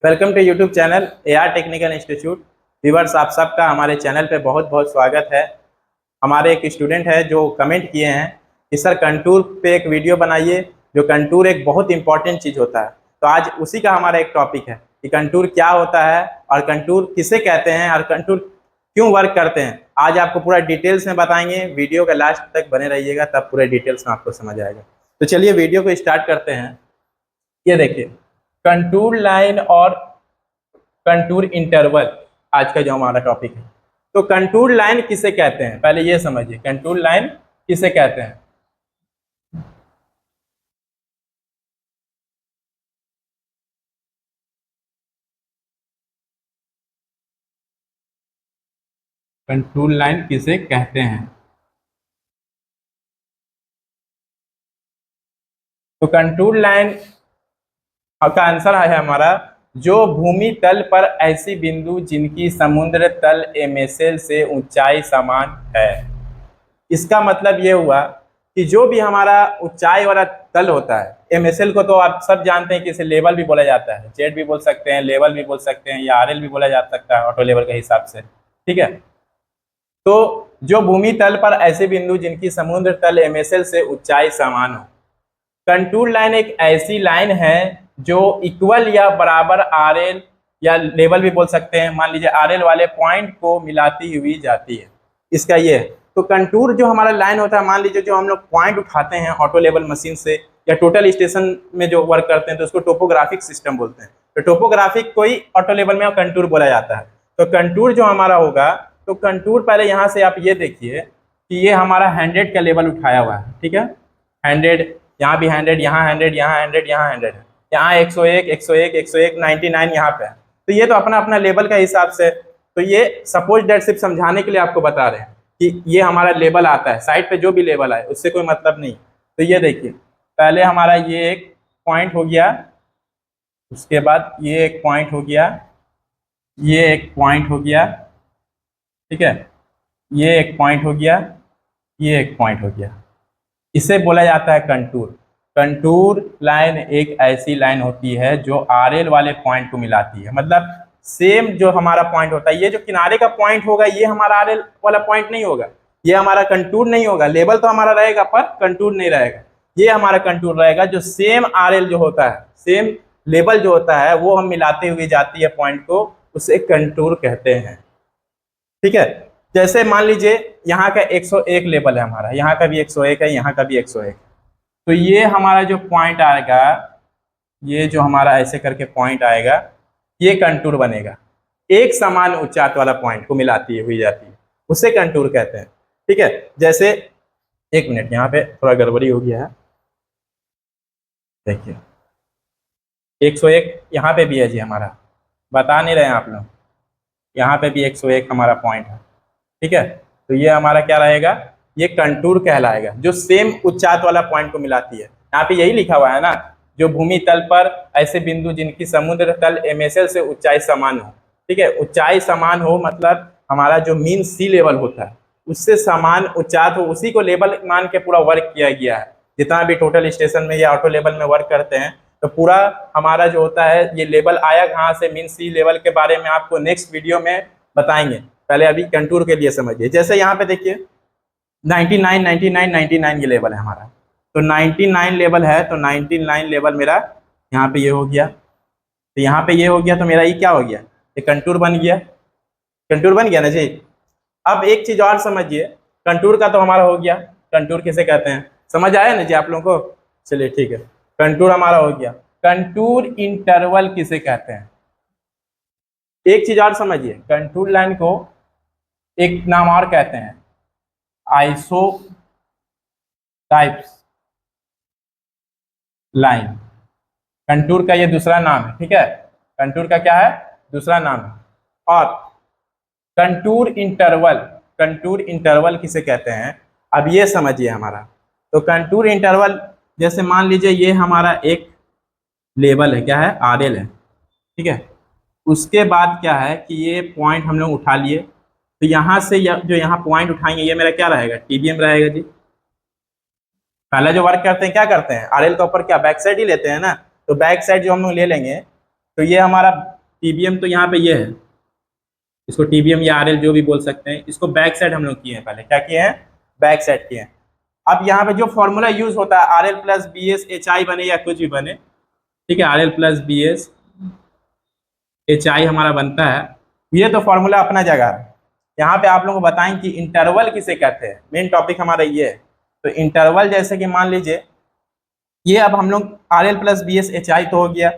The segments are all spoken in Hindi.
Welcome to YouTube channel AR technical institute. Viewers, आप सबका हमारे चैनल पे बहुत बहुत स्वागत है। हमारे एक स्टूडेंट है जो कमेंट किए हैं कि सर कंटूर पे एक वीडियो बनाइए। जो कंटूर एक बहुत इंपॉर्टेंट चीज़ होता है, तो आज उसी का हमारा एक टॉपिक है कि कंटूर क्या होता है और कंटूर किसे कहते हैं और कंटूर क्यों वर्क करते हैं। आज आपको पूरा डिटेल्स में बताएंगे। वीडियो का लास्ट तक बने रहिएगा, तब पूरे डिटेल्स में आपको समझ आएगा। तो चलिए वीडियो को स्टार्ट करते हैं। ये देखिए, कंटूर लाइन और कंटूर इंटरवल आज का जो हमारा टॉपिक है। तो कंटूर लाइन किसे कहते हैं, पहले ये समझिए, कंटूर लाइन किसे कहते हैं। कंटूर लाइन किसे कहते हैं? तो कंटूर लाइन का आंसर है हमारा, जो भूमि तल पर ऐसी बिंदु जिनकी समुद्र तल MSL से ऊंचाई समान है। इसका मतलब ये हुआ कि जो भी हमारा ऊंचाई वाला तल होता है, MSL को तो आप सब जानते हैं कि इसे लेवल भी बोला जाता है, जेड भी बोल सकते हैं, लेवल भी बोल सकते हैं, या RL भी बोला जा सकता है ऑटो लेवल के हिसाब से। ठीक है, तो जो भूमि तल पर ऐसे बिंदु जिनकी समुद्र तल MSL से ऊंचाई समान हो। कंटूर लाइन एक ऐसी लाइन है जो इक्वल या बराबर RL या लेवल भी बोल सकते हैं, मान लीजिए RL वाले पॉइंट को मिलाती हुई जाती है। इसका ये है। तो कंटूर जो हमारा लाइन होता है, मान लीजिए जो हम लोग पॉइंट उठाते हैं ऑटो लेवल मशीन से या टोटल स्टेशन में जो वर्क करते हैं, तो उसको टोपोग्राफिक सिस्टम बोलते हैं। तो टोपोग्राफिक को ही ऑटो लेवल में कंटूर बोला जाता है। तो कंटूर जो हमारा होगा, तो कंटूर पहले यहाँ से आप ये देखिए कि ये हमारा 100 का लेवल उठाया हुआ है। ठीक है, 100, यहाँ भी 100, यहाँ 100, यहाँ 100, यहाँ 100 है, यहाँ 101, 101, 101, 99 यहाँ पे है। तो ये तो अपना अपना लेवल का हिसाब से। तो ये सपोज डेट सिर्फ समझाने के लिए आपको बता रहे हैं कि ये हमारा लेवल आता है, साइड पे जो भी लेवल आए उससे कोई मतलब नहीं। तो ये देखिए, पहले हमारा ये एक पॉइंट हो गया, उसके बाद ये एक पॉइंट हो गया, ये एक पॉइंट हो गया, ठीक है, ये एक पॉइंट हो गया, ये एक पॉइंट हो गया। इसे बोला जाता है कंटूर। कंटूर लाइन एक ऐसी लाइन होती है जो RL वाले पॉइंट को मिलाती है। मतलब सेम जो हमारा पॉइंट होता है, ये जो किनारे का पॉइंट होगा ये हमारा RL वाला पॉइंट नहीं होगा, ये हमारा कंटूर नहीं होगा। लेवल तो हमारा रहेगा पर कंटूर नहीं रहेगा। ये हमारा कंटूर रहेगा जो सेम RL जो होता है, सेम लेवल जो होता है, वो हम मिलाते हुए जाती है पॉइंट को, उसे कंटूर कहते हैं। ठीक है, जैसे मान लीजिए यहाँ का 101 लेवल है हमारा, यहाँ का भी 101 है, यहाँ का भी 101। तो ये हमारा जो पॉइंट आएगा, ये जो हमारा ऐसे करके पॉइंट आएगा, ये कंटूर बनेगा। एक समान उच्चात वाला पॉइंट को मिलाती हुई जाती है, उसे कंटूर कहते हैं। ठीक है, जैसे एक मिनट, यहाँ पे थोड़ा गड़बड़ी हो गया है। देखिए 101 यहाँ पे भी है जी, हमारा बता नहीं रहे हैं आप लोग, यहाँ पे भी 101 हमारा पॉइंट है। ठीक है, तो ये हमारा क्या रहेगा, ये कंटूर कहलाएगा, जो सेम उच्चात वाला पॉइंट को मिलाती है। यहाँ पे यही लिखा हुआ है ना, जो भूमि तल पर ऐसे बिंदु जिनकी समुद्र तल MSL से ऊंचाई समान हो। ठीक है, ऊंचाई समान हो मतलब हमारा जो मीन सी लेवल होता है उससे समान उच्चात हो, उसी को लेवल मान के पूरा वर्क किया गया है। जितना भी टोटल स्टेशन में या ऑटो लेवल में वर्क करते हैं, तो पूरा हमारा जो होता है ये लेवल आया कहाँ से, मीन सी लेवल के बारे में आपको नेक्स्ट वीडियो में बताएंगे। पहले अभी कंटूर के लिए समझिए। जैसे यहाँ पे देखिए 99, 99, 99 ये लेवल है हमारा, तो 99 लेवल है, तो 99 लेवल मेरा यहाँ पे ये हो गया, तो यहाँ पे ये हो गया, तो मेरा ये क्या हो गया, ये कंटूर बन गया। कंटूर बन गया ना जी। अब एक चीज और समझिए, कंटूर का तो हमारा हो गया, कंटूर किसे कहते हैं समझ आया ना जी आप लोगों को। चलिए ठीक है, कंटूर हमारा हो गया। कंटूर इंटरवल किसे कहते हैं, एक चीज और समझिए, कंटूर लाइन को एक नाम और कहते हैं, आइसो टाइप्स लाइन। कंटूर का ये दूसरा नाम है। ठीक है, कंटूर का क्या है, दूसरा नाम है। और कंटूर इंटरवल, कंटूर इंटरवल किसे कहते हैं, अब ये समझिए हमारा। तो कंटूर इंटरवल, जैसे मान लीजिए ये हमारा एक लेवल है, क्या है, RL है। ठीक है, उसके बाद क्या है कि ये पॉइंट हम लोग उठा लिए, तो यहाँ से जो यहाँ पॉइंट उठाएंगे ये मेरा क्या रहेगा, TBM रहेगा जी। पहले जो वर्क करते हैं क्या करते हैं, RL के ऊपर क्या बैक साइड ही लेते हैं ना, तो बैक साइड जो हम लोग ले लेंगे, तो ये हमारा टीबीएम तो यहाँ पे ये है, इसको टीबीएम या आरएल जो भी बोल सकते हैं। इसको बैक साइड हम लोग किए हैं, पहले क्या किए हैं, बैक साइड किए हैं। अब यहाँ पे जो फॉर्मूला यूज होता है R L plus B S H I बने या कुछ भी बने, ठीक है, R L plus B S H I हमारा बनता है, ये तो फॉर्मूला अपना जगह है। यहाँ पे आप लोगों को बताएं कि इंटरवल किसे कहते हैं, मेन टॉपिक हमारा ये है। तो इंटरवल जैसे कि मान लीजिए ये, अब हम लोग R L plus B S H I तो हो गया।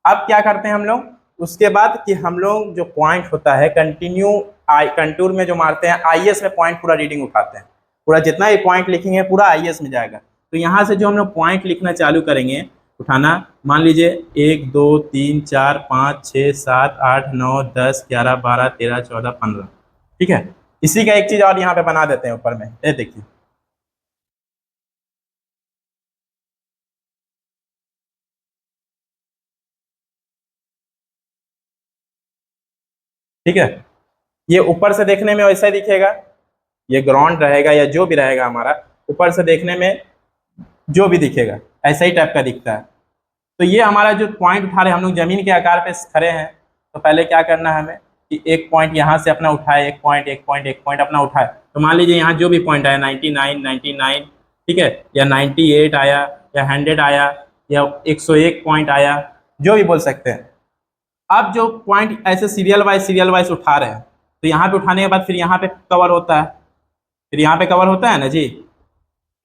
अब क्या करते हैं हम लोग उसके बाद कि हम लोग जो पॉइंट होता है कंटिन्यू कंटूर में जो मारते हैं आईएस में पॉइंट पूरा रीडिंग उठाते हैं, पूरा जितना भी पॉइंट लिखेंगे पूरा आईएस में जाएगा। तो यहाँ से जो हम लोग पॉइंट लिखना चालू करेंगे उठाना, मान लीजिए 1 2 3 4 5 6 7 8 9 10 11 12 13 14 15, ठीक है। इसी का एक चीज और यहाँ पे बना देते हैं ऊपर में, ये देखिए, ठीक है। ये ऊपर से देखने में वैसा ही दिखेगा, ये ग्राउंड रहेगा या जो भी रहेगा हमारा, ऊपर से देखने में जो भी दिखेगा ऐसा ही टाइप का दिखता है। तो ये हमारा जो पॉइंट उठा रहे हैं हम लोग जमीन के आकार पे खड़े हैं, तो पहले क्या करना है हमें कि एक पॉइंट यहाँ से अपना उठाए, एक पॉइंट अपना उठाए। तो मान लीजिए यहाँ जो भी पॉइंट आया 99, ठीक है, या 98 आया, या 100 आया, या 101 पॉइंट आया, जो भी बोल सकते हैं। अब जो पॉइंट ऐसे सीरियल वाइज उठा रहे हैं, तो यहाँ पे उठाने के बाद फिर यहाँ पे कवर होता है, फिर यहाँ पे कवर होता है ना जी,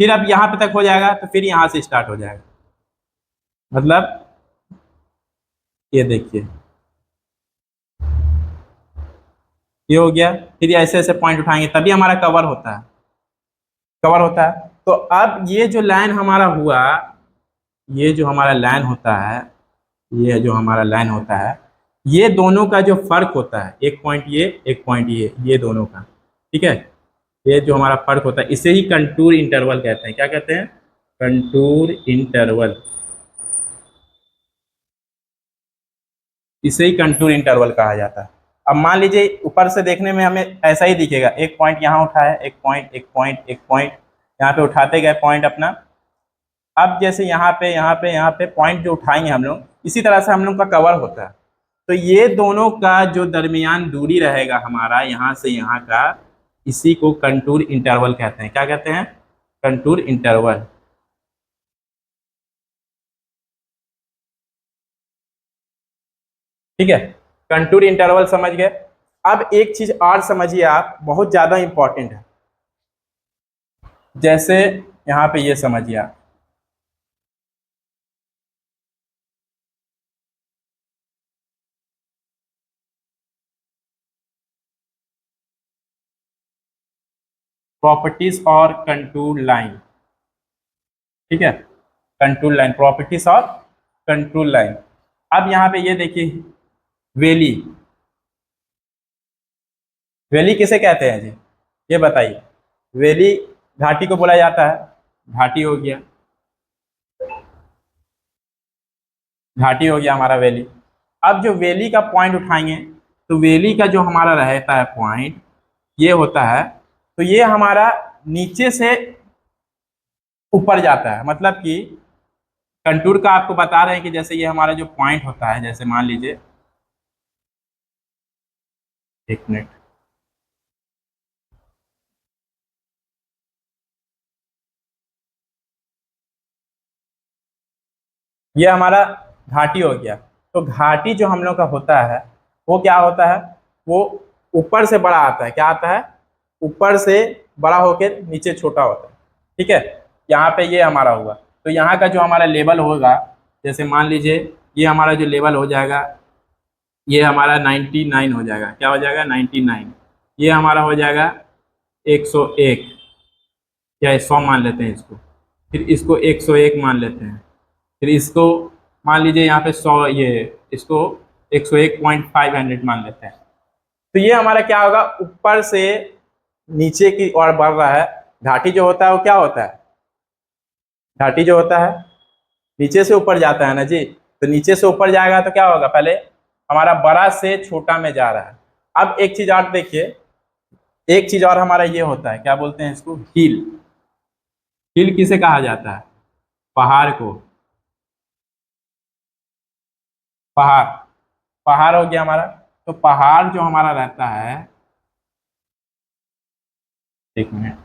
फिर अब यहाँ पे तक हो जाएगा, तो फिर यहाँ से स्टार्ट हो जाएगा। मतलब ये देखिए ये हो गया, फिर ऐसे ऐसे पॉइंट उठाएंगे तभी हमारा कवर होता है, कवर होता है। तो अब ये जो लाइन हमारा हुआ, ये जो हमारा लाइन होता है, ये जो हमारा लाइन होता है, ये दोनों का जो फर्क होता है, एक पॉइंट ये एक पॉइंट ये दोनों का, ठीक है, ये जो हमारा फर्क होता है इसे ही कंटूर इंटरवल कहते हैं। क्या कहते हैं, कंटूर इंटरवल, इसे ही कंटूर इंटरवल कहा जाता है। अब मान लीजिए ऊपर से देखने में हमें ऐसा ही दिखेगा, एक पॉइंट यहाँ उठा है, एक पॉइंट यहाँ पे उठाते गए पॉइंट अपना। अब जैसे यहाँ पे पॉइंट जो उठाएंगे हम लोग, इसी तरह से हम लोग का कवर होता है। तो ये दोनों का जो दरमियान दूरी रहेगा हमारा यहाँ से यहाँ का, इसी को कंटूर इंटरवल कहते हैं। क्या कहते हैं, कंटूर इंटरवल, ठीक है। कंटूर इंटरवल समझ गए। अब एक चीज और समझिए आप, बहुत ज्यादा इंपॉर्टेंट है, जैसे यहाँ पे ये समझिए आप, प्रॉपर्टीज और कंटूर लाइन, ठीक है, कंटूर लाइन, प्रॉपर्टीज और कंटूर लाइन। अब यहाँ पे ये देखिए वैली, वैली किसे कहते हैं जी, ये बताइए। वैली घाटी को बोला जाता है, घाटी हो गया, घाटी हो गया हमारा वैली। अब जो वैली का पॉइंट उठाएंगे, तो वैली का जो हमारा रहता है पॉइंट ये होता है, तो ये हमारा नीचे से ऊपर जाता है। मतलब कि कंटूर का आपको बता रहे हैं कि जैसे ये हमारा जो पॉइंट होता है, जैसे मान लीजिए, एक मिनट, ये हमारा घाटी हो गया। तो घाटी जो हम लोग का होता है वो क्या होता है, वो ऊपर से बड़ा आता है, क्या आता है, ऊपर से बड़ा होकर नीचे छोटा होता है, ठीक है। यहाँ पे ये हमारा हुआ, तो यहाँ का जो हमारा लेवल होगा, जैसे मान लीजिए ये हमारा जो लेवल हो जाएगा, ये हमारा 99 हो जाएगा, क्या हो जाएगा 99, ये हमारा हो जाएगा 101, या 100 मान लेते हैं इसको, फिर इसको 101 मान लेते हैं, फिर इसको मान लीजिए यहाँ पे 100, ये इसको 101.500 मान लेते हैं। तो ये हमारा क्या होगा, ऊपर से नीचे की ओर बढ़ रहा है। घाटी जो होता है वो क्या होता है, घाटी जो होता है नीचे से ऊपर जाता है ना जी। तो नीचे से ऊपर जाएगा तो क्या होगा, पहले हमारा बड़ा से छोटा में जा रहा है। अब एक चीज और देखिए, एक चीज और हमारा ये होता है, क्या बोलते हैं इसको, हिल। हिल किसे कहा जाता है, पहाड़ को, पहाड़। पहाड़ हो गया हमारा। तो पहाड़ जो हमारा रहता है, एक मिनट,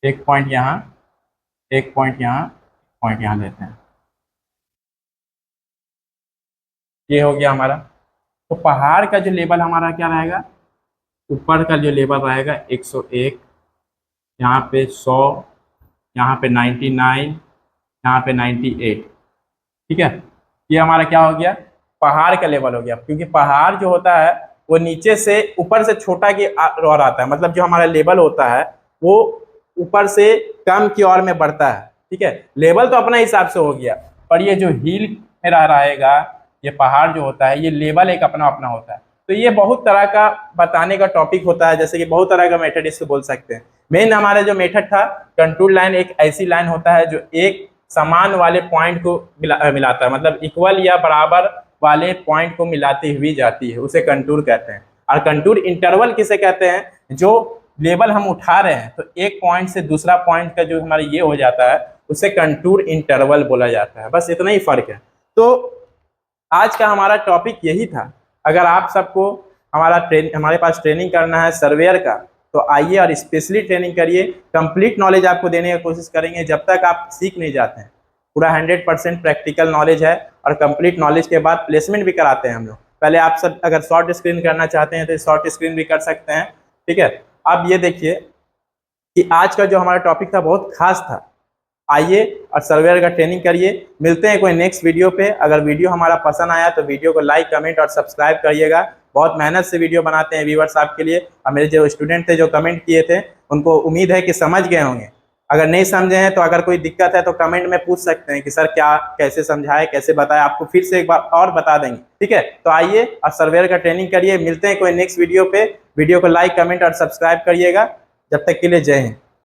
एक पॉइंट यहाँ, एक पॉइंट यहाँ, पॉइंट यहाँ लेते हैं, ये हो गया हमारा। तो पहाड़ का जो लेवल हमारा क्या रहेगा, ऊपर का जो लेवल रहेगा 101, यहाँ पे 100, यहाँ पे 99, यहाँ पे 98। ठीक है, ये हमारा क्या हो गया, पहाड़ का लेवल हो गया। क्योंकि पहाड़ जो होता है वो नीचे से ऊपर से छोटा की ओर आता है, मतलब जो हमारा लेवल होता है वो ऊपर से कम की ओर में बढ़ता है। ठीक है, लेवल तो अपना हिसाब से हो गया, पर ये जो हिल में रह रहेगा, ये पहाड़ जो होता है, ये लेवल एक अपना अपना होता है। तो ये बहुत तरह का बताने का टॉपिक होता है, जैसे कि बहुत तरह का मेथड इसको बोल सकते हैं। मेन हमारा जो मेथड था, कंटूर लाइन एक ऐसी लाइन होता है जो एक समान वाले पॉइंट को मिलाता है, मतलब इक्वल या बराबर वाले पॉइंट को मिलाती हुई जाती है, उसे कंटूर कहते हैं। और कंटूर इंटरवल किसे कहते हैं, जो लेवल हम उठा रहे हैं तो एक पॉइंट से दूसरा पॉइंट का जो हमारा ये हो जाता है, उसे कंटूर इंटरवल बोला जाता है। बस इतना ही फर्क है। तो आज का हमारा टॉपिक यही था। अगर आप सबको हमारे पास ट्रेनिंग करना है सर्वेयर का, तो आइए और स्पेशली ट्रेनिंग करिए। कंप्लीट नॉलेज आपको देने की कोशिश करेंगे जब तक आप सीख नहीं जाते हैं। पूरा 100% प्रैक्टिकल नॉलेज है, और कंप्लीट नॉलेज के बाद प्लेसमेंट भी कराते हैं हम लोग। पहले आप सब अगर शॉर्ट स्क्रीन करना चाहते हैं तो शॉर्ट स्क्रीन भी कर सकते हैं। ठीक है, अब ये देखिए कि आज का जो हमारा टॉपिक था बहुत खास था। आइए और सर्वेयर का ट्रेनिंग करिए। मिलते हैं कोई नेक्स्ट वीडियो पे। अगर वीडियो हमारा पसंद आया तो वीडियो को लाइक, कमेंट और सब्सक्राइब करिएगा। बहुत मेहनत से वीडियो बनाते हैं व्यूअर्स आपके लिए, और मेरे जो स्टूडेंट थे जो कमेंट किए थे उनको उम्मीद है कि समझ गए होंगे। अगर नहीं समझे हैं तो अगर कोई दिक्कत है तो कमेंट में पूछ सकते हैं कि सर क्या कैसे समझाए, कैसे बताए, आपको फिर से एक बार और बता देंगे। ठीक है, तो आइए और सर्वेयर का ट्रेनिंग करिए। मिलते हैं कोई नेक्स्ट वीडियो पे। वीडियो को लाइक, कमेंट और सब्सक्राइब करिएगा। जब तक के लिए जय हिंद।